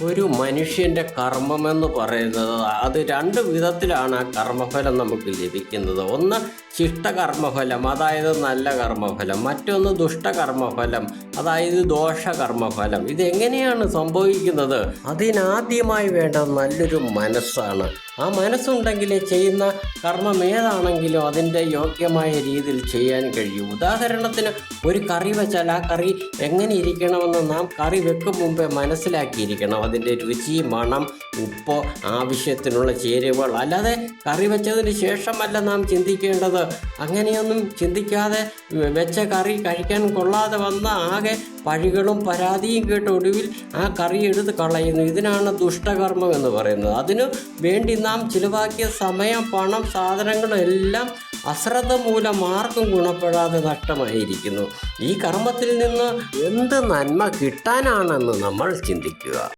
ഒരു മനുഷ്യൻ്റെ കർമ്മമെന്ന് പറയുന്നത് അത് രണ്ട് വിധത്തിലാണ് ആ കർമ്മഫലം നമുക്ക് ലഭിക്കുന്നത്. ഒന്ന് ശിഷ്ടകർമ്മഫലം, അതായത് നല്ല കർമ്മഫലം. മറ്റൊന്ന് ദുഷ്ടകർമ്മഫലം, അതായത് ദോഷകർമ്മഫലം. ഇതെങ്ങനെയാണ് സംഭവിക്കുന്നത്? അതിനാദ്യമായി വേണ്ടത് നല്ലൊരു മനസ്സാണ്. ആ മനസ്സുണ്ടെങ്കിൽ ചെയ്യുന്ന കർമ്മം ഏതാണെങ്കിലും അതിൻ്റെ യോഗ്യമായ രീതിയിൽ ചെയ്യാൻ കഴിയും. ഉദാഹരണത്തിന് ഒരു കറി വെച്ചാൽ ആ കറി എങ്ങനെ ഇരിക്കണമെന്ന് നാം കറി വെക്കും മുമ്പേ മനസ്സിലാക്കിയിരിക്കണം. അതിൻ്റെ രുചി, മണം, ഉപ്പ്, ആവശ്യത്തിനുള്ള ചേരുവകൾ. അല്ലാതെ കറി വെച്ചതിന് ശേഷമല്ല നാം ചിന്തിക്കേണ്ടത്. അങ്ങനെയൊന്നും ചിന്തിക്കാതെ വെച്ച കറി കഴിക്കാൻ കൊള്ളാതെ വന്ന ആകെ പഴികളും പരാതിയും കേട്ട് ഒടുവിൽ ആ കറി എടുത്ത് കളയുന്നു. ഇതിനാണ് ദുഷ്ടകർമ്മം എന്ന് പറയുന്നത്. അതിനു വേണ്ടി നാം ചിലവാക്കിയ സമയം, പണം, സാധനങ്ങളെല്ലാം അശ്രദ്ധ മൂലം ആർക്കും ഗുണപ്പെടാതെ നഷ്ടമായിരിക്കുന്നു. ഈ കർമ്മത്തിൽ നിന്ന് എന്ത് നന്മ കിട്ടാനാണെന്ന് നമ്മൾ ചിന്തിക്കുക.